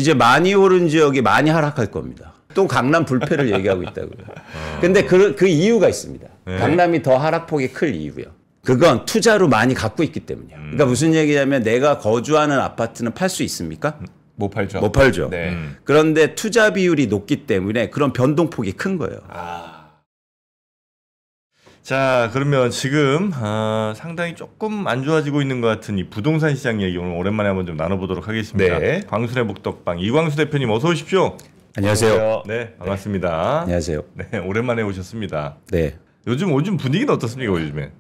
이제 많이 오른 지역이 많이 하락할 겁니다. 또 강남 불패를 얘기하고 있다고요. 근데 그 이유가 있습니다. 네. 강남이 더 하락폭이 클 이유요. 그건 투자로 많이 갖고 있기 때문이에요. 그러니까 무슨 얘기냐면 내가 거주하는 아파트는 팔 수 있습니까? 못 팔죠. 못 팔죠. 네. 그런데 투자 비율이 높기 때문에 그런 변동폭이 큰 거예요. 자, 그러면 지금 상당히 조금 안 좋아지고 있는 것 같은 이 부동산 시장 얘기 오늘 오랜만에 한번 좀 나눠보도록 하겠습니다. 네. 광순의 복덕방 이광수 대표님 어서 오십시오. 안녕하세요. 네, 반갑습니다. 안녕하세요. 네, 오랜만에 오셨습니다. 네. 요즘 분위기는 어떻습니까, 요즘에?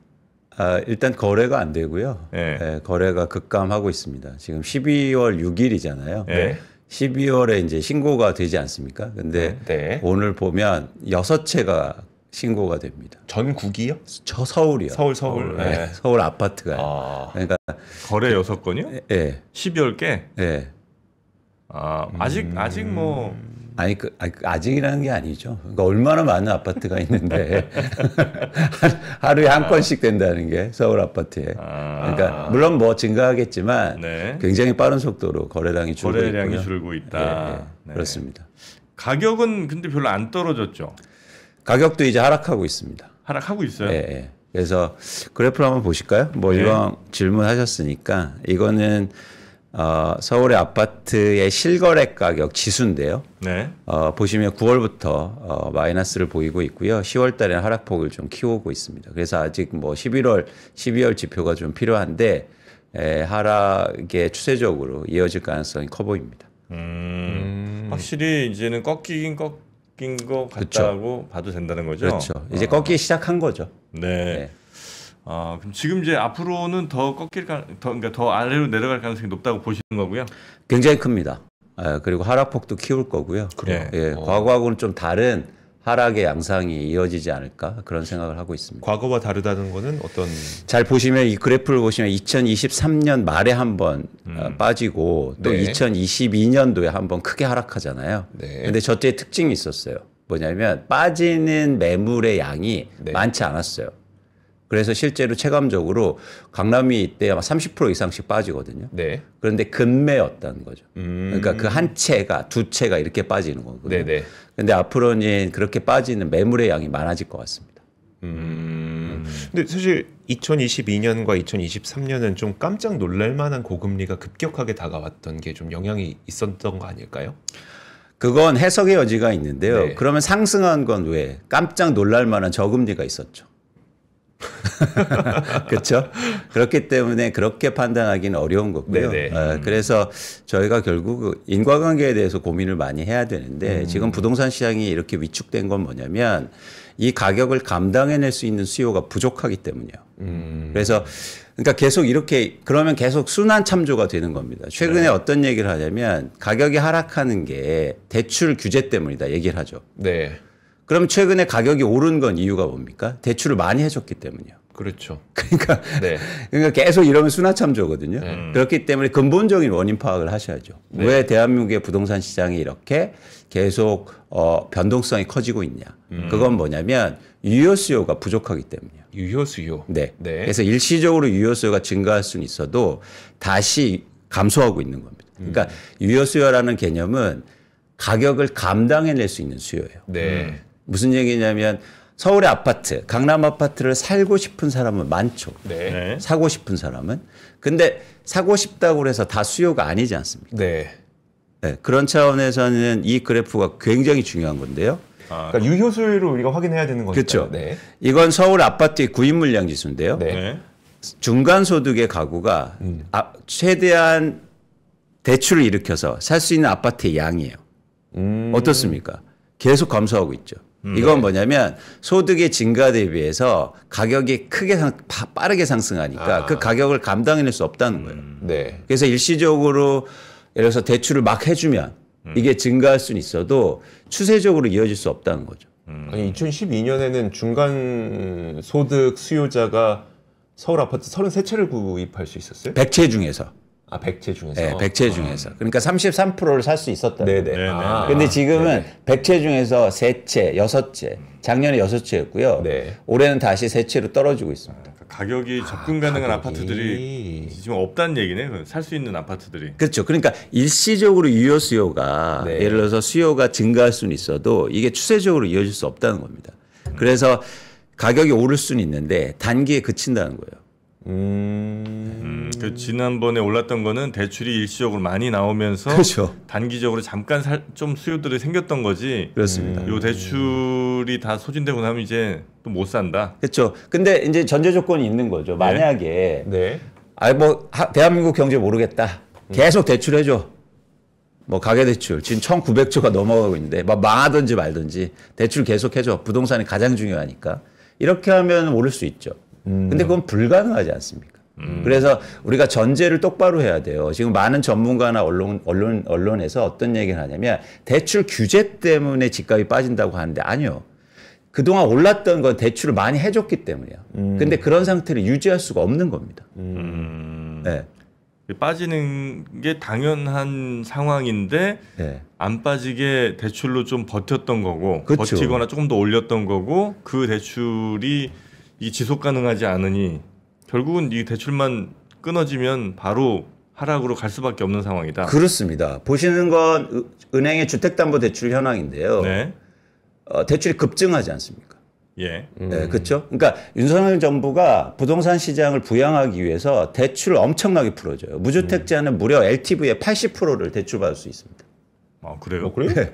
일단 거래가 안 되고요. 네. 네, 거래가 급감하고 있습니다. 지금 12월 6일이잖아요. 네. 12월에 이제 신고가 되지 않습니까? 근데 네. 오늘 보면 6채가 신고가 됩니다. 전국이요? 저 서울이요. 서울. 네. 네. 서울 아파트가요. 그러니까 거래 6건이요? 예. 12개? 예. 아직 뭐 아니 아직이라는 게 아니죠. 그러니까 얼마나 많은 아파트가 있는데 하루에 한 건씩 된다는 게 서울 아파트에. 그러니까 물론 뭐 증가하겠지만 네. 굉장히 빠른 속도로 거래량이 줄고 거래량이 있고요. 줄고 있다. 예, 네. 그렇습니다. 가격은 근데 별로 안 떨어졌죠. 가격도 이제 하락하고 있습니다. 하락하고 있어요. 예, 예. 그래서 그래프를 한번 보실까요? 뭐 네. 이런 질문하셨으니까 이거는 서울의 아파트의 실거래 가격 지수인데요. 네. 보시면 9월부터 마이너스를 보이고 있고요. 10월 달에는 하락폭을 좀 키우고 있습니다. 그래서 아직 뭐 11월, 12월 지표가 좀 필요한데 하락의 추세적으로 이어질 가능성이 커 보입니다. 확실히 이제는 꺾인 것 같다고 봐도 된다는 거죠. 그렇죠. 이제 꺾이기 시작한 거죠. 네. 그럼 지금 이제 앞으로는 더 그러니까 더 아래로 내려갈 가능성이 높다고 보시는 거고요. 굉장히 큽니다. 그리고 하락폭도 키울 거고요. 그래요? 예, 과거하고는 좀 다른 하락의 양상이 이어지지 않을까 그런 생각을 하고 있습니다. 과거와 다르다는 거는 어떤? 잘 보시면 이 그래프를 보시면 2023년 말에 한번 빠지고 또 네. 2022년도에 한번 크게 하락하잖아요. 네. 근데 저때의 특징이 있었어요. 뭐냐면 빠지는 매물의 양이 네. 많지 않았어요. 그래서 실제로 체감적으로 강남이 이때 아마 30% 이상씩 빠지거든요. 네. 그런데 근매였다는 거죠. 그러니까 그 한 채가 두 채가 이렇게 빠지는 거거든요. 네네. 근데 앞으로는 그렇게 빠지는 매물의 양이 많아질 것 같습니다. 근데 사실 2022년과 2023년은 좀 깜짝 놀랄 만한 고금리가 급격하게 다가왔던 게 좀 영향이 있었던 거 아닐까요? 그건 해석의 여지가 있는데요. 네. 그러면 상승한 건 왜? 깜짝 놀랄 만한 저금리가 있었죠. 그렇죠? 그렇기 때문에 그렇게 판단하기는 어려운 거고요. 그래서 저희가 결국 인과관계에 대해서 고민을 많이 해야 되는데 지금 부동산 시장이 이렇게 위축된 건 뭐냐면 이 가격을 감당해낼 수 있는 수요가 부족하기 때문이에요. 그래서 그러니까 계속 이렇게 그러면 계속 순환 참조가 되는 겁니다. 최근에 어떤 얘기를 하냐면 가격이 하락하는 게 대출 규제 때문이다 얘기를 하죠. 네. 그럼 최근에 가격이 오른 건 이유가 뭡니까? 대출을 많이 해줬기 때문이요. 그렇죠. 그러니까, 네. 그러니까 계속 이러면 순환참조거든요. 그렇기 때문에 근본적인 원인 파악을 하셔야죠. 왜 대한민국의 부동산 시장이 이렇게 계속 변동성이 커지고 있냐. 그건 뭐냐면 유효 수요가 부족하기 때문이에요. 유효 수요. 네. 그래서 일시적으로 유효 수요가 증가할 수는 있어도 다시 감소하고 있는 겁니다. 그러니까 유효 수요라는 개념은 가격을 감당해낼 수 있는 수요예요. 네. 무슨 얘기냐면 서울의 아파트, 강남 아파트를 살고 싶은 사람은 많죠. 네. 사고 싶은 사람은. 근데 사고 싶다고 해서 다 수요가 아니지 않습니까? 네. 네, 그런 차원에서는 이 그래프가 굉장히 중요한 건데요. 그러니까 유효 수요를 우리가 확인해야 되는 거죠. 그렇죠. 네. 이건 서울 아파트의 구입 물량 지수인데요. 네. 중간 소득의 가구가 최대한 대출을 일으켜서 살 수 있는 아파트의 양이에요. 어떻습니까? 계속 감소하고 있죠. 이건 뭐냐면 소득의 증가 대비해서 가격이 빠르게 상승하니까 그 가격을 감당해낼 수 없다는 거예요. 네. 그래서 일시적으로 예를 들어서 대출을 막 해주면 이게 증가할 수는 있어도 추세적으로 이어질 수 없다는 거죠. 아니 2012년에는 중간 소득 수요자가 서울 아파트 33채를 구입할 수 있었어요? 100채 중에서. 100채 중에서. 네, 100채 중에서. 그러니까 33%를 살 수 있었다. 네네. 근데 지금은 100채 중에서 3채, 6채, 작년에 6채였고요. 네. 올해는 다시 3채로 떨어지고 있습니다. 가격이 접근 가능한 아파트들이 지금 없다는 얘기네. 살 수 있는 아파트들이. 그렇죠. 그러니까 일시적으로 유효 수요가 네. 예를 들어서 수요가 증가할 수는 있어도 이게 추세적으로 이어질 수 없다는 겁니다. 그래서 가격이 오를 수는 있는데 단기에 그친다는 거예요. 그 지난번에 올랐던 거는 대출이 일시적으로 많이 나오면서 그렇죠. 단기적으로 잠깐 좀 수요들이 생겼던 거지. 그렇습니다. 요 대출이 다 소진되고 나면 이제 또 못 산다. 그렇죠. 근데 이제 전제 조건이 있는 거죠. 만약에 네. 대한민국 경제 모르겠다. 계속 대출해줘. 뭐 가계대출 지금 1,900조가 넘어가고 있는데 막 망하든지 말든지 대출 계속해줘. 부동산이 가장 중요하니까. 이렇게 하면 오를 수 있죠. 근데 그건 불가능하지 않습니까? 그래서 우리가 전제를 똑바로 해야 돼요. 지금 많은 전문가나 언론에서 어떤 얘기를 하냐면 대출 규제 때문에 집값이 빠진다고 하는데 아니요. 그동안 올랐던 건 대출을 많이 해줬기 때문이에요. 근데 그런 상태를 유지할 수가 없는 겁니다. 네. 빠지는 게 당연한 상황인데 네. 안 빠지게 대출로 좀 버텼던 거고 그렇죠. 버티거나 조금 더 올렸던 거고 그 대출이 이 지속 가능하지 않으니 결국은 이 대출만 끊어지면 바로 하락으로 갈 수밖에 없는 상황이다. 그렇습니다. 보시는 건 은행의 주택담보대출 현황인데요. 네. 대출이 급증하지 않습니까? 예. 네, 그렇죠. 그러니까 윤석열 정부가 부동산 시장을 부양하기 위해서 대출을 엄청나게 풀어줘요. 무주택자는 무려 LTV의 80%를 대출받을 수 있습니다. 아 그래요? 그래요? 네.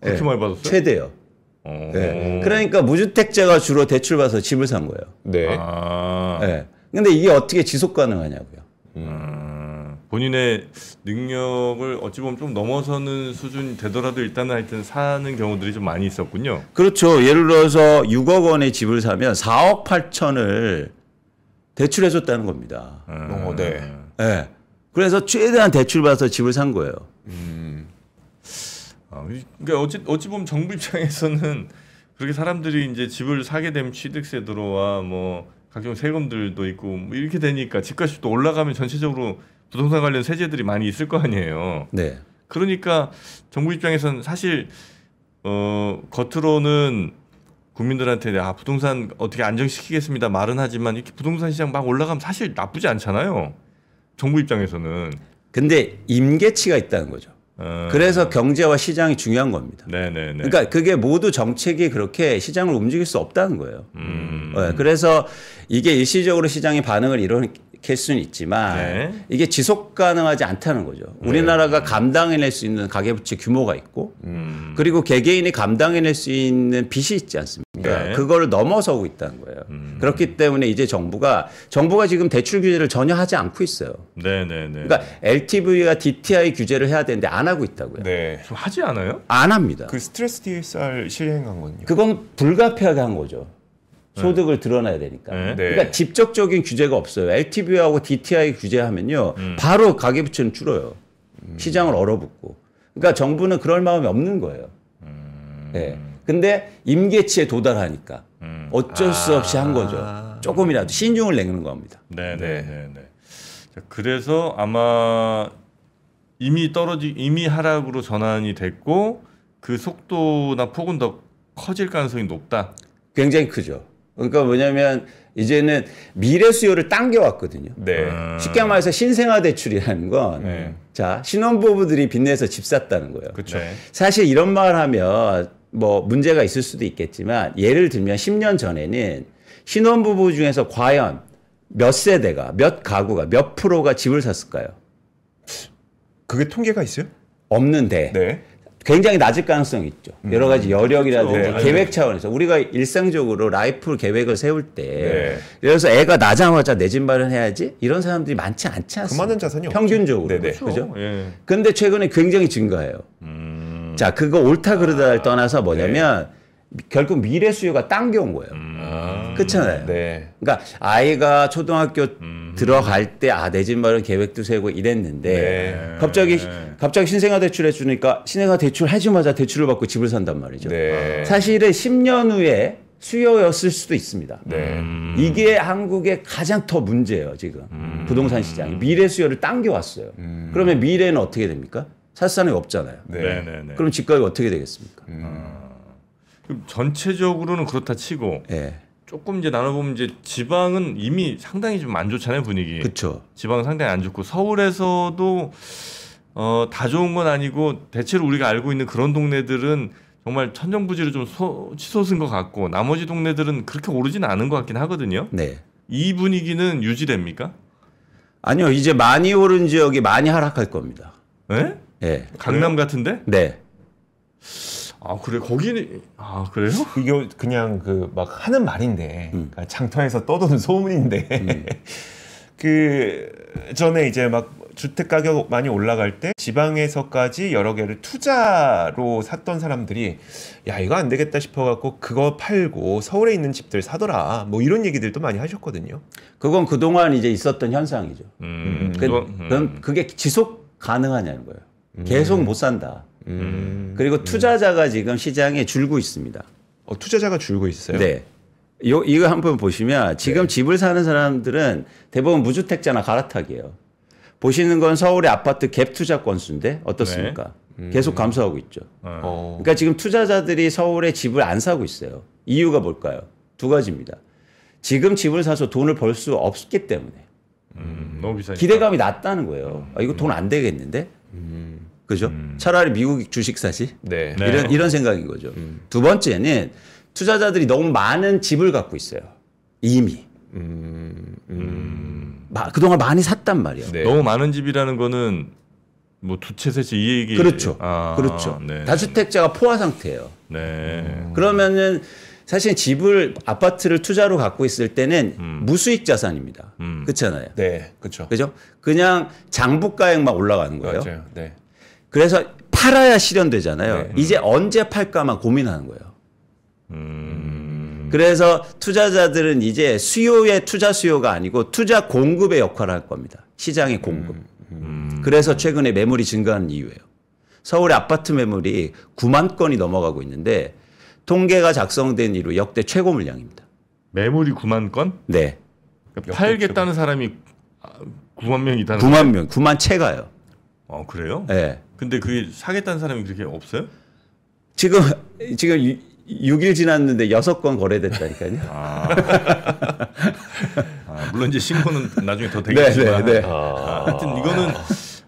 그렇게 네. 많이 받았어요? 최대요. 네. 그러니까 무주택자가 주로 대출 받아서 집을 산 거예요. 네. 아. 네. 근데 이게 어떻게 지속 가능하냐고요. 본인의 능력을 어찌 보면 좀 넘어서는 수준 되더라도 일단은 하여튼 사는 경우들이 좀 많이 있었군요. 그렇죠. 예를 들어서 6억 원의 집을 사면 4억 8천을 대출해 줬다는 겁니다. 네. 네. 그래서 최대한 대출 받아서 집을 산 거예요. 그러니까 어찌 보면 정부 입장에서는 그렇게 사람들이 이제 집을 사게 되면 취득세도로와 뭐 각종 세금들도 있고 뭐 이렇게 되니까 집값이 또 올라가면 전체적으로 부동산 관련 세제들이 많이 있을 거 아니에요. 네. 그러니까 정부 입장에서는 사실 겉으로는 국민들한테 부동산 어떻게 안정시키겠습니다 말은 하지만 이렇게 부동산 시장 막 올라가면 사실 나쁘지 않잖아요. 정부 입장에서는. 근데 임계치가 있다는 거죠. 그래서 경제와 시장이 중요한 겁니다. 네네네. 그러니까 그게 모두 정책이 그렇게 시장을 움직일 수 없다는 거예요. 네, 그래서 이게 일시적으로 시장이 반응을 일으킬 수는 있지만 네. 이게 지속 가능하지 않다는 거죠. 우리나라가 감당해낼 수 있는 가계부채 규모가 있고 그리고 개개인이 감당해낼 수 있는 빚이 있지 않습니까? 네. 그거를 넘어서고 있다는 거예요. 그렇기 때문에 이제 정부가 지금 대출 규제를 전혀 하지 않고 있어요. 네네네. 그러니까 LTV와 DTI 규제를 해야 되는데 안 하고 있다고요. 네. 좀 하지 않아요? 안 합니다. 그 스트레스 DSR 실행한 건요. 그건 불가피하게 한 거죠. 소득을 드러나야 되니까. 네. 그러니까 직접적인 규제가 없어요. LTV하고 DTI 규제하면요. 바로 가계부채는 줄어요. 시장을 얼어붙고. 그러니까 정부는 그럴 마음이 없는 거예요. 네. 근데 임계치에 도달하니까 어쩔 수 없이 한 거죠. 조금이라도 신중을 내는 겁니다. 네네네. 자, 그래서 아마 이미 하락으로 전환이 됐고 그 속도나 폭은 더 커질 가능성이 높다. 굉장히 크죠. 그러니까 뭐냐면 이제는 미래 수요를 당겨왔거든요. 네. 쉽게 말해서 신생아 대출이라는 건 자, 신혼부부들이 빚내서 집 샀다는 거예요. 그렇죠. 네. 사실 이런 말 하면 뭐 문제가 있을 수도 있겠지만 예를 들면 10년 전에는 신혼부부 중에서 과연 몇 세대가 몇 가구가 몇 프로가 집을 샀을까요? 그게 통계가 있어요? 없는데 네. 굉장히 낮을 가능성이 있죠. 여러 가지 여력이라든지 그렇죠. 계획 차원에서 우리가 일상적으로 라이프 계획을 세울 때 네. 그래서 애가 나자마자 내 집 마련해야지 이런 사람들이 많지 않지 않습니까? 그만한 자산이 없죠. 평균적으로. 네네. 그죠? 예. 근데 최근에 굉장히 증가해요. 자, 그거 옳다 그르다를 떠나서 뭐냐면 결국 미래 수요가 당겨온 거예요. 그렇잖아요. 네. 그러니까 아이가 초등학교 들어갈 때 내 집 마련 계획도 세고 이랬는데 갑자기 신생아 대출 해주니까 신생아 대출 해주마자 대출을 받고 집을 산단 말이죠. 네. 사실은 10년 후에 수요였을 수도 있습니다. 네. 이게 한국의 가장 더 문제예요. 지금 부동산 시장이 미래 수요를 당겨왔어요. 그러면 미래는 어떻게 됩니까? 살 사람이 없잖아요. 네네네. 그럼 집값이 어떻게 되겠습니까? 그럼 전체적으로는 그렇다 치고 예. 조금 이제 나눠보면 이제 지방은 이미 상당히 좀 안 좋잖아요, 분위기. 그렇죠. 지방은 상당히 안 좋고 서울에서도 다 좋은 건 아니고 대체로 우리가 알고 있는 그런 동네들은 정말 천정부지로 좀 치솟은 것 같고 나머지 동네들은 그렇게 오르지는 않은 것 같긴 하거든요. 네. 이 분위기는 유지됩니까? 아니요, 이제 많이 오른 지역이 많이 하락할 겁니다. 네? 네. 강남 같은데? 네. 아 그래 거기는 그래요? 이게 그냥 그 막 하는 말인데 그러니까 장터에서 떠도는 소문인데 그 전에 이제 막 주택 가격 많이 올라갈 때 지방에서까지 여러 개를 투자로 샀던 사람들이 야 이거 안 되겠다 싶어갖고 그거 팔고 서울에 있는 집들 사더라 뭐 이런 얘기들도 많이 하셨거든요. 그건 그동안 이제 있었던 현상이죠. 그럼 그게 지속 가능하냐는 거예요. 계속 못 산다. 그리고 투자자가 지금 시장에 줄고 있습니다. 투자자가 줄고 있어요? 네. 이거 한번 보시면 지금 집을 사는 사람들은 대부분 무주택자나 갈아타기예요. 보시는 건 서울의 아파트 갭 투자 건수인데 어떻습니까? 계속 감소하고 있죠. 그러니까 지금 투자자들이 서울에 집을 안 사고 있어요. 이유가 뭘까요? 두 가지입니다. 지금 집을 사서 돈을 벌 수 없기 때문에. 너무 비싸니까. 기대감이 낮다는 거예요. 이거 돈 안 되겠는데? 그죠? 차라리 미국 주식 사지? 네. 이런 생각인 거죠. 두 번째는 투자자들이 너무 많은 집을 갖고 있어요. 이미. 그동안 많이 샀단 말이에요. 네. 너무 많은 집이라는 거는 뭐 두 채, 세 채 이 얘기. 그렇죠. 그렇죠. 네. 다주택자가 포화 상태예요. 네. 그러면은 사실 아파트를 투자로 갖고 있을 때는 무수익 자산입니다. 그렇잖아요. 네, 그렇죠. 그죠? 그냥 장부가액만 올라가는 거예요. 맞아요. 네. 그래서 팔아야 실현되잖아요. 네. 이제 언제 팔까만 고민하는 거예요. 그래서 투자자들은 이제 투자 수요가 아니고 투자 공급의 역할을 할 겁니다. 시장의 공급. 그래서 최근에 매물이 증가하는 이유예요. 서울의 아파트 매물이 9만 건이 넘어가고 있는데 통계가 작성된 이후 역대 최고 물량입니다. 매물이 9만 건? 네. 그러니까 팔겠다는 사람이 9만 명이 있다는 9만 명, 9만 채가요. 그래요? 네. 근데 그게 사겠다는 사람이 그렇게 없어요? 지금 6일 지났는데 6건 거래됐다니까요. 물론 이제 신고는 나중에 더 되겠지만. 네. 하여튼 이거는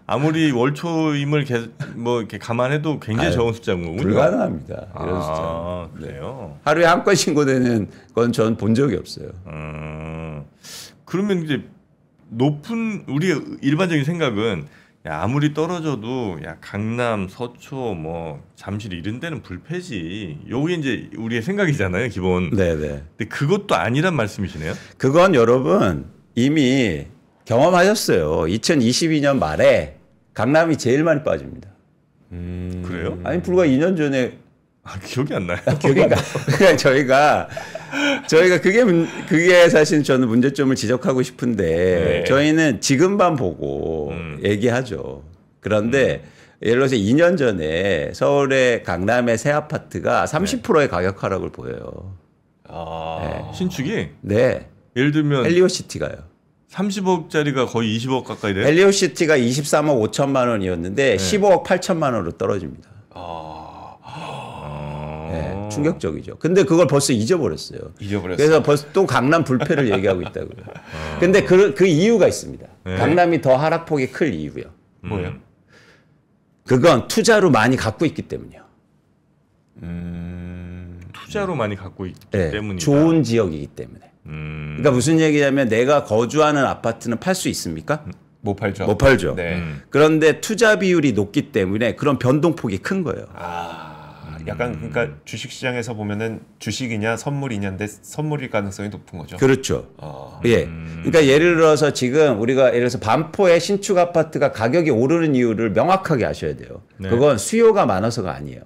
아무리 월초임을 이렇게 감안해도 굉장히 적은 숫자인 거군요. 불가능합니다. 이런 숫자. 그래요. 하루에 한 건 신고되는 건 전 본 적이 없어요. 그러면 이제 우리 일반적인 생각은 아무리 떨어져도 강남, 서초, 잠실 이런 데는 불패지. 요게 이제 우리의 생각이잖아요, 기본. 네네. 근데 그것도 아니란 말씀이시네요. 그건 여러분 이미 경험하셨어요. 2022년 말에 강남이 제일 많이 빠집니다. 그래요? 아니 불과 2년 전에 기억이 안 나요. 그러니까 저희가 그게 사실 저는 문제점을 지적하고 싶은데 저희는 지금만 보고 얘기하죠. 그런데 예를 들어서 2년 전에 서울의 강남의 새 아파트가 30%의 가격 하락을 보여요. 신축이? 네. 예를 들면 헬리오시티가요. 30억짜리가 거의 20억 가까이 돼요? 헬리오시티가 23억 5천만 원이었는데 15억 8천만 원으로 떨어집니다. 네, 충격적이죠. 근데 그걸 벌써 잊어버렸어요. 그래서 벌써 또 강남 불패를 얘기하고 있다고요. 근데 그 이유가 있습니다. 강남이 더 하락폭이 클 이유요. 뭐예요? 그건 투자로 많이 갖고 있기 때문이요. 투자로 많이 갖고 있기 때문이다. 좋은 지역이기 때문에. 그러니까 무슨 얘기냐면 내가 거주하는 아파트는 팔 수 있습니까? 못 팔죠. 못 팔죠. 네. 그런데 투자 비율이 높기 때문에 그런 변동폭이 큰 거예요. 약간 그러니까 주식시장에서 보면은 주식이냐 선물이냐인데 선물일 가능성이 높은 거죠. 그렇죠. 예. 그러니까 예를 들어서 지금 우리가 예를 들어서 반포의 신축 아파트가 가격이 오르는 이유를 명확하게 아셔야 돼요. 그건 수요가 많아서가 아니에요.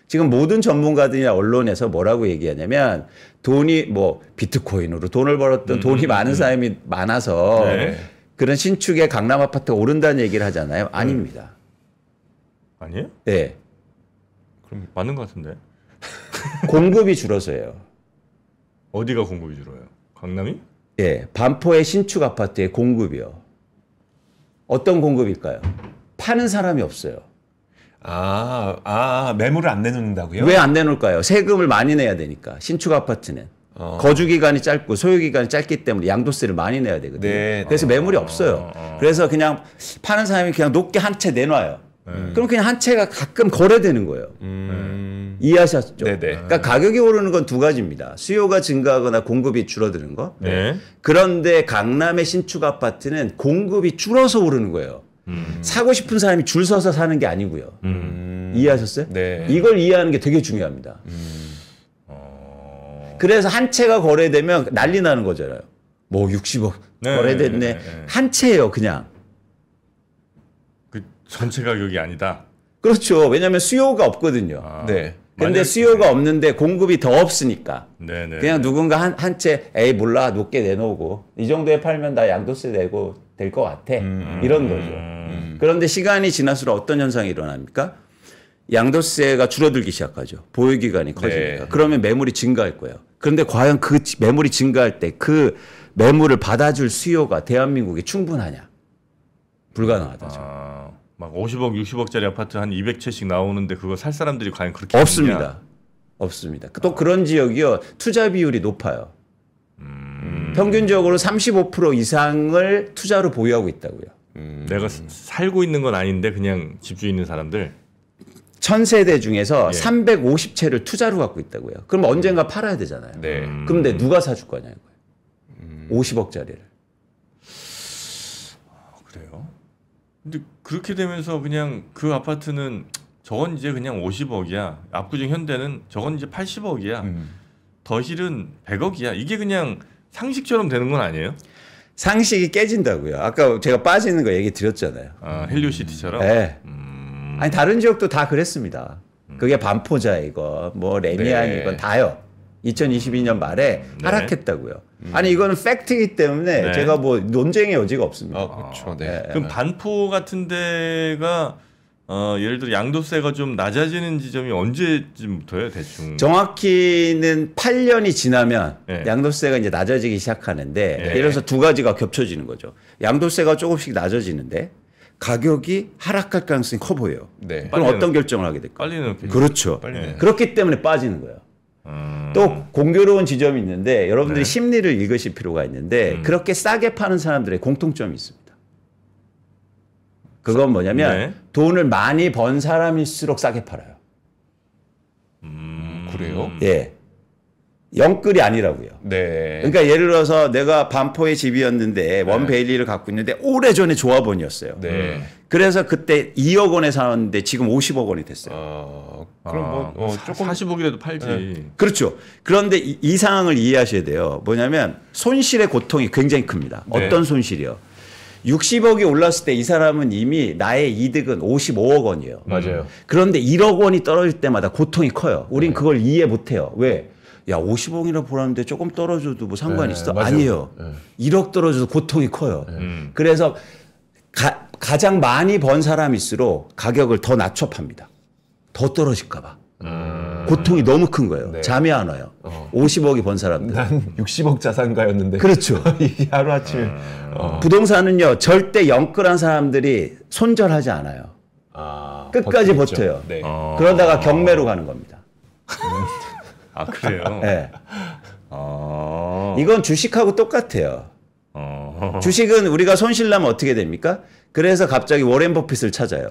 지금 모든 전문가들이나 언론에서 뭐라고 얘기하냐면 돈이 비트코인으로 돈을 벌었던 돈이 많은 사람이 많아서 그런 신축의 강남 아파트가 오른다는 얘기를 하잖아요. 아닙니다. 아니에요? 네. 그럼 맞는 것 같은데. 공급이 줄어서요. 어디가 공급이 줄어요? 강남이? 예, 반포의 신축 아파트의 공급이요. 어떤 공급일까요? 파는 사람이 없어요. 매물을 안 내놓는다고요? 왜 안 내놓을까요? 세금을 많이 내야 되니까 신축 아파트는. 거주 기간이 짧고 소유 기간이 짧기 때문에 양도세를 많이 내야 되거든요. 네. 그래서 매물이 없어요. 그래서 그냥 파는 사람이 그냥 높게 한 채 내놔요. 그럼 그냥 한 채가 가끔 거래되는 거예요. 이해하셨죠? 네네. 그러니까 가격이 오르는 건 두 가지입니다. 수요가 증가하거나 공급이 줄어드는 거. 네. 그런데 강남의 신축 아파트는 공급이 줄어서 오르는 거예요. 사고 싶은 사람이 줄 서서 사는 게 아니고요. 이해하셨어요? 네. 이걸 이해하는 게 되게 중요합니다. 그래서 한 채가 거래되면 난리 나는 거잖아요. 뭐 60억 네, 거래됐네. 네. 한 채예요, 그냥. 그 전체 가격이 아니다. 그렇죠. 왜냐하면 수요가 없거든요. 네. 근데 수요가 없는데 공급이 더 없으니까. 네네. 그냥 누군가 한 채, 에이 몰라 높게 내놓고 이 정도에 팔면 나 양도세 내고 될 것 같아. 이런 거죠. 그런데 시간이 지날수록 어떤 현상이 일어납니까? 양도세가 줄어들기 시작하죠. 보유기간이 커지니까. 네. 그러면 매물이 증가할 거예요. 그런데 과연 그 매물이 증가할 때 그 매물을 받아줄 수요가 대한민국에 충분하냐? 불가능하다죠. 막 50억, 60억짜리 아파트 한 200채씩 나오는데 그거 살 사람들이 과연 그렇게 없습니다. 있느냐? 없습니다. 또 그런 지역이요. 투자 비율이 높아요. 평균적으로 35% 이상을 투자로 보유하고 있다고요. 내가 살고 있는 건 아닌데 그냥 집주인 있는 사람들. 1000세대 중에서 예. 350채를 투자로 갖고 있다고요. 그럼 언젠가 팔아야 되잖아요. 네. 그런데 누가 사줄 거냐고요. 50억짜리를. 그래요? 근데 그렇게 되면서 그냥 그 아파트는 저건 이제 그냥 50억이야. 압구정 현대는 저건 이제 80억이야. 더힐은 100억이야. 이게 그냥 상식처럼 되는 건 아니에요? 상식이 깨진다고요. 아까 제가 빠지는 거 얘기 드렸잖아요. 헬리오시티처럼. 네. 아니 다른 지역도 다 그랬습니다. 그게 반포자이건 뭐 레미안이건 네. 다요. 2022년 말에 네. 하락했다고요. 아니 이거는 팩트이기 때문에 네. 제가 뭐 논쟁의 여지가 없습니다. 그렇죠. 네. 그럼 반포 같은 데가 예를 들어 양도세가 좀 낮아지는 지점이 언제쯤부터예요, 대충? 정확히는 8년이 지나면 네. 양도세가 이제 낮아지기 시작하는데 네. 예를 들어서 두 가지가 겹쳐지는 거죠. 양도세가 조금씩 낮아지는데 가격이 하락할 가능성이 커 보여요. 네. 그럼 빨리 어떤 결정을 하게 될까요? 빨리 넣겠죠. 그렇죠. 빨리 내요. 그렇기 때문에 빠지는 거예요. 또 공교로운 지점이 있는데 여러분들이 네. 심리를 읽으실 필요가 있는데 그렇게 싸게 파는 사람들의 공통점이 있습니다. 그건 뭐냐면 네. 돈을 많이 번 사람일수록 싸게 팔아요. 그래요? 예. 영끌이 아니라고요. 네. 그러니까 예를 들어서 내가 반포의 집이었는데 원베일리를 갖고 있는데 오래전에 조합원이었어요. 네. 그래서 그때 2억 원에 사왔는데 지금 50억 원이 됐어요. 그럼 뭐 조금 40억이라도 팔지. 그렇죠. 그런데 이 상황을 이해하셔야 돼요. 뭐냐면 손실의 고통이 굉장히 큽니다. 네. 어떤 손실이요? 60억이 올랐을 때 이 사람은 이미 나의 이득은 55억 원이에요. 맞아요. 그런데 1억 원이 떨어질 때마다 고통이 커요. 우린 그걸 이해 못해요. 왜? 야 50억이나 벌었는데 조금 떨어져도 뭐 상관이 있어? 맞아요. 아니에요. 1억 떨어져도 고통이 커요. 음. 그래서 가장 많이 번 사람일수록 가격을 더 낮춰 팝니다. 더 떨어질까 봐. 고통이 너무 큰 거예요. 네. 잠이 안 와요. 50억이 번 사람들. 난 60억 자산가였는데. 그렇죠. 이게 하루아침에. 부동산은요 절대 영끌한 사람들이 손절하지 않아요. 끝까지 버티겠죠. 버텨요. 네. 그러다가 경매로 가는 겁니다. 아 그래요? 네. 이건 주식하고 똑같아요. 주식은 우리가 손실 나면 어떻게 됩니까? 그래서 갑자기 워렌 버핏을 찾아요.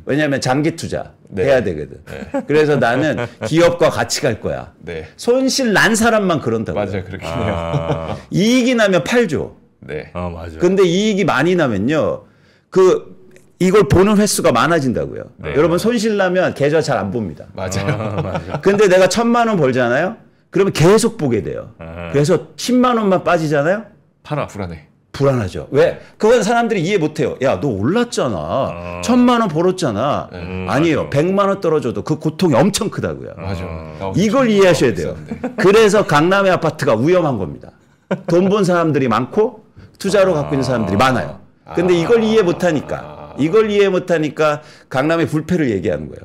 왜냐하면 장기 투자 해야 되거든. 그래서 나는 기업과 같이 갈 거야. 네. 손실 난 사람만 그런다고요. 맞아요. 그렇긴 해요. 이익이 나면 팔죠. 네. 맞아. 근데 이익이 많이 나면요. 이걸 보는 횟수가 많아진다고요. 여러분 손실 나면 계좌 잘 안 봅니다. 맞아요. 근데 내가 1000만 원 벌잖아요. 그러면 계속 보게 돼요. 그래서 10만 원만 빠지잖아요. 팔아. 불안해. 불안하죠. 왜? 그건 사람들이 이해 못해요. 야, 너 올랐잖아. 1000만 원 벌었잖아. 아니에요. 100만 원 떨어져도 그 고통이 엄청 크다고요. 맞아. 이걸 이해하셔야 돼요. 그래서 강남의 아파트가 위험한 겁니다. 돈 번 사람들이 많고 투자로 갖고 있는 사람들이 많아요. 근데 이걸 이해 못하니까 강남의 불패를 얘기하는 거예요.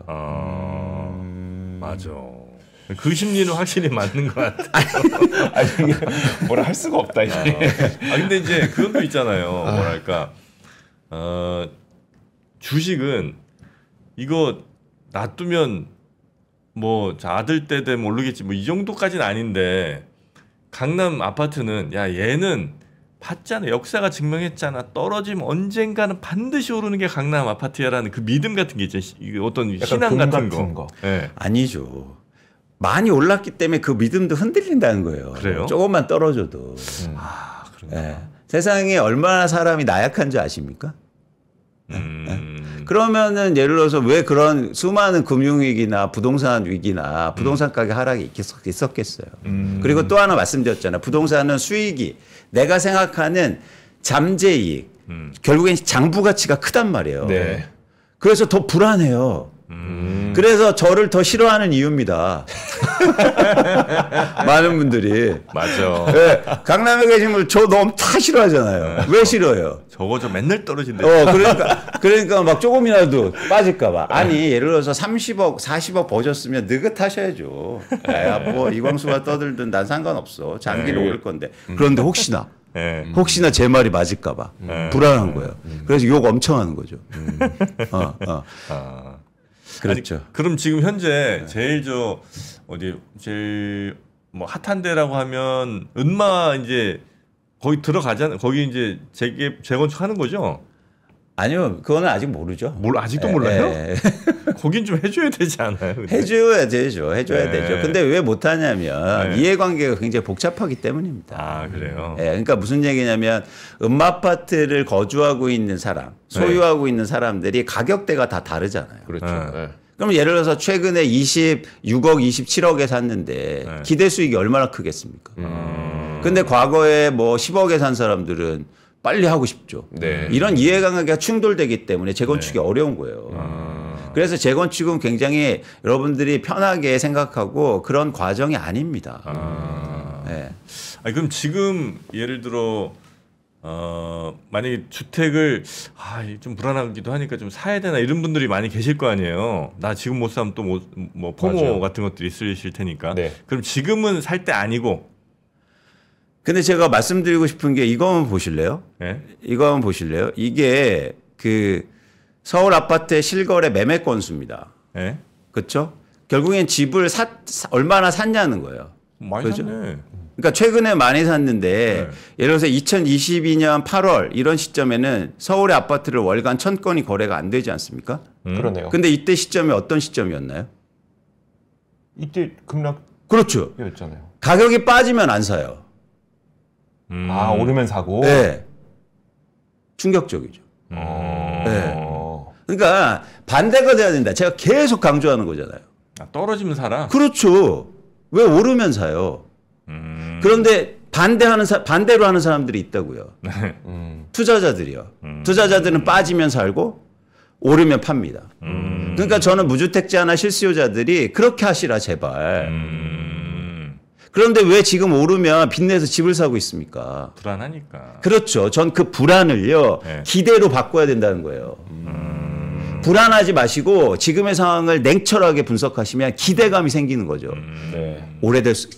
맞아. 그 심리는 확실히 맞는 것 같아. 아니 이게 뭐라 할 수가 없다 이게. 근데 이제 그런 거 있잖아요. 뭐랄까 주식은 이거 놔두면 뭐 아들 때 되면 모르겠지 뭐 이 정도까지는 아닌데 강남 아파트는 야 얘는 봤잖아. 역사가 증명했잖아. 떨어지면 언젠가는 반드시 오르는 게 강남 아파트야라는 그 믿음 같은 게 있죠. 어떤 신앙 같은 거. 네. 아니죠. 많이 올랐기 때문에 그 믿음도 흔들린다는 거예요. 그래요? 조금만 떨어져도. 아, 그런가. 네. 세상에 얼마나 사람이 나약한 줄 아십니까? 그러면은 예를 들어서 왜 그런 수많은 금융위기나 부동산 위기나 부동산 가격 하락이 있었겠어요. 그리고 또 하나 말씀드렸잖아요. 부동산은 수익이 내가 생각하는 잠재이익 결국엔 장부 가치가 크단 말이에요. 네. 그래서 더 불안해요. 그래서 저를 더 싫어하는 이유입니다. 많은 분들이. 맞아. 네, 강남에 계신 분 저 너무 다 싫어하잖아요. 왜 싫어요? 저거 저 맨날 떨어진대. 그러니까 막 조금이라도 빠질까봐. 아니, 예를 들어서 30억, 40억 버셨으면 느긋하셔야죠. 야, 뭐 이광수가 떠들든 난 상관없어. 장기는 오를 건데. 그런데 혹시나 제 말이 맞을까봐 불안한 거예요. 그래서 욕 엄청 하는 거죠. 그렇죠. 아니, 그럼 지금 현재 제일 뭐 핫한 데라고 하면 은마 이제 거기 들어가잖아요. 거기 이제 재건축하는 거죠? 아니요, 그거는 아직 모르죠. 아직도 몰라요? 거긴 좀 해줘야 되지 않아요? 근데? 해줘야 되죠. 근데 왜 못하냐면 이해관계가 굉장히 복잡하기 때문입니다. 아, 그래요? 그러니까 무슨 얘기냐면 음마아파트를 거주하고 있는 사람, 소유하고 있는 사람들이 가격대가 다 다르잖아요. 그렇죠. 그럼 예를 들어서 최근에 26억, 27억에 샀는데 기대 수익이 얼마나 크겠습니까? 근데 과거에 뭐 10억에 산 사람들은 빨리 하고 싶죠. 네. 이런 이해관계가 충돌되기 때문에 재건축이 어려운 거예요. 그래서 재건축은 굉장히 여러분들이 편하게 생각하고 그런 과정이 아닙니다. 네. 아니, 그럼 지금 예를 들어 만약에 주택을 좀 불안하기도 하니까 좀 사야 되나 이런 분들이 많이 계실 거 아니에요. 나 지금 못 사면 또 뭐 포모 맞아요. 같은 것들이 있으실 테니까. 네. 그럼 지금은 살 때 아니고. 근데 제가 말씀드리고 싶은 게 이거 한번 보실래요? 네? 이거 한번 보실래요? 이게 그 서울 아파트의 실거래 매매 건수입니다. 네? 그렇죠? 결국엔 집을 얼마나 샀냐는 거예요. 많이 그죠? 샀네. 그러니까 최근에 많이 샀는데 예를 들어서 2022년 8월 이런 시점에는 서울의 아파트를 월간 1000건이 거래가 안 되지 않습니까? 그러네요. 근데 이때 시점이 어떤 시점이었나요? 이때 급락이었잖아요. 그렇죠. 가격이 빠지면 안 사요. 오르면 사고. 네. 충격적이죠. 네. 그러니까 반대가 돼야 된다. 제가 계속 강조하는 거잖아요. 떨어지면 사라? 그렇죠. 왜 오르면 사요? 그런데 반대로 하는 사람들이 있다고요. 투자자들이요. 투자자들은 빠지면 살고 오르면 팝니다. 그러니까 저는 무주택자나 실수요자들이 그렇게 하시라 제발. 그런데 왜 지금 오르면 빚내서 집을 사고 있습니까? 불안하니까. 그렇죠. 전 그 불안을요 기대로 바꿔야 된다는 거예요. 불안하지 마시고 지금의 상황을 냉철하게 분석하시면 기대감이 생기는 거죠.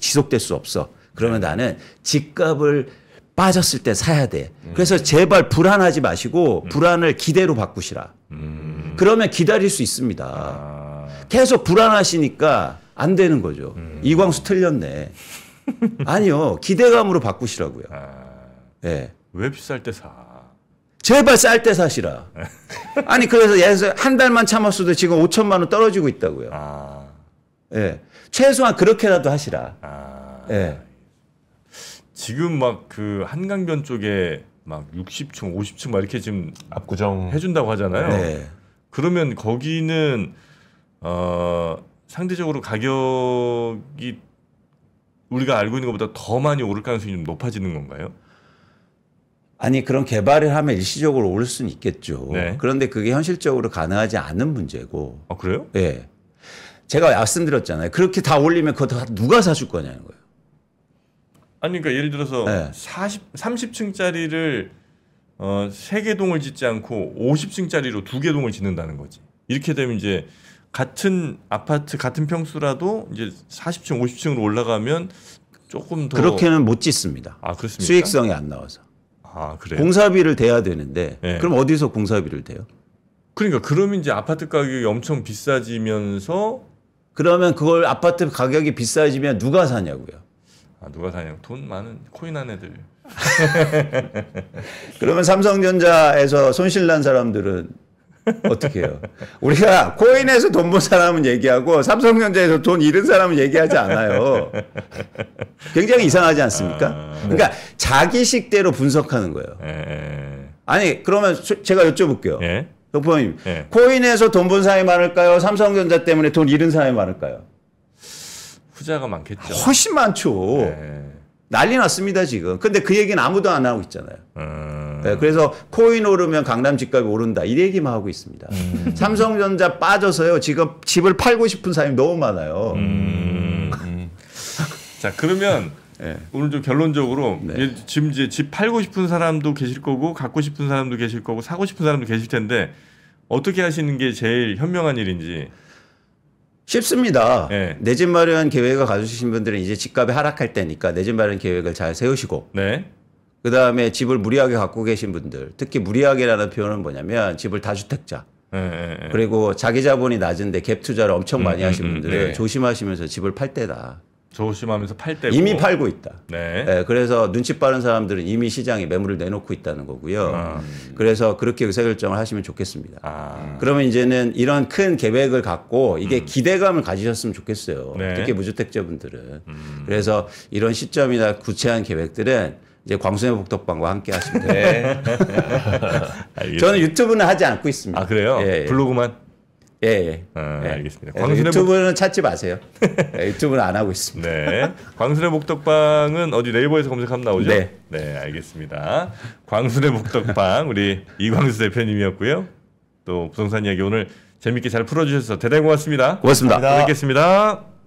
지속될 수 없어. 그러면 나는 집값을 빠졌을 때 사야 돼. 그래서 제발 불안하지 마시고 불안을 기대로 바꾸시라. 그러면 기다릴 수 있습니다. 계속 불안하시니까 안 되는 거죠. 이광수 틀렸네. 아니요. 기대감으로 바꾸시라고요. 네. 왜 비쌀 때 사? 제발 쌀 때 사시라. 아니 그래서 예를 들어서 한 달만 참았어도 지금 5천만 원 떨어지고 있다고요. 예. 최소한 그렇게라도 하시라. 예. 지금 막 그 한강변 쪽에 막 60층, 50층 막 이렇게 지금 압구정 해준다고 하잖아요. 네. 그러면 거기는 상대적으로 가격이 우리가 알고 있는 것보다 더 많이 오를 가능성이 좀 높아지는 건가요? 아니 그런 개발을 하면 일시적으로 오를 수는 있겠죠. 네. 그런데 그게 현실적으로 가능하지 않은 문제고. 그래요? 예. 제가 말씀드렸잖아요. 그렇게 다 올리면 그거 다 누가 사줄 거냐는 거예요. 아니 그러니까 예를 들어서 30층짜리를 3개 동을 짓지 않고 50층짜리로 2개 동을 짓는다는 거지. 이렇게 되면 이제 같은 아파트 같은 평수라도 이제 40층, 50층으로 올라가면 조금 더 그렇게는 못 짓습니다. 그렇습니까? 수익성이 안 나와서. 그래요? 공사비를 대야 되는데 네. 그럼 어디서 공사비를 대요? 그러니까 그러면 이제 아파트 가격이 엄청 비싸지면서 그러면 그걸 아파트 가격이 비싸지면 누가 사냐고요. 아, 누가 사냐? 돈 많은 코인한 애들. 그러면 삼성전자에서 손실난 사람들은 어떻게 해요? 우리가 코인에서 돈 번 사람은 얘기하고 삼성전자에서 돈 잃은 사람은 얘기하지 않아요. 굉장히 이상하지 않습니까? 그러니까 자기식대로 분석하는 거예요. 아니 그러면 제가 여쭤볼게요. 예? 덕포님, 예. 코인에서 돈 번 사람이 많을까요? 삼성전자 때문에 돈 잃은 사람이 많을까요? 후자가 많겠죠. 훨씬 많죠. 예. 난리 났습니다 지금. 근데 그 얘기는 아무도 안 하고 있잖아요. 네, 그래서 코인 오르면 강남 집값이 오른다 이 얘기만 하고 있습니다. 삼성전자 빠져서요 지금 집을 팔고 싶은 사람이 너무 많아요. 자 그러면 네. 오늘 좀 결론적으로 네. 지금 이제 집 팔고 싶은 사람도 계실 거고 갖고 싶은 사람도 계실 거고 사고 싶은 사람도 계실 텐데 어떻게 하시는 게 제일 현명한 일인지. 쉽습니다. 네. 내 집 마련 계획을 가지신 분들은 이제 집값이 하락할 때니까 내 집 마련 계획을 잘 세우시고 네. 그 다음에 집을 무리하게 갖고 계신 분들 특히 무리하게라는 표현은 뭐냐면 집을 다주택자 그리고 자기 자본이 낮은데 갭 투자를 엄청 많이 하신 분들은 네. 조심하시면서 집을 팔 때다. 조심하면서 팔 때고. 이미 팔고 있다. 네. 네, 그래서 눈치 빠른 사람들은 이미 시장에 매물을 내놓고 있다는 거고요. 그래서 그렇게 의사결정을 하시면 좋겠습니다. 그러면 이제는 이런 큰 계획을 갖고 이게 기대감을 가지셨으면 좋겠어요. 네. 특히 무주택자분들은. 그래서 이런 시점이나 구체한 계획들은 이제 광순의 복덕방과 함께 하시면 돼요. 네. 저는 유튜브는 하지 않고 있습니다. 아 그래요? 예, 예. 블로그만? 예. 예. 알겠습니다. 유튜브는 찾지 마세요. 유튜브는 안 하고 있습니다. 네. 광순의 복덕방은 어디 네이버에서 검색하면 나오죠? 네. 네, 알겠습니다. 광순의 복덕방 우리 이광수 대표님이었고요. 또 부동산 이야기 오늘 재밌게 잘 풀어주셔서 대단히 고맙습니다. 고맙습니다. 뵙겠습니다.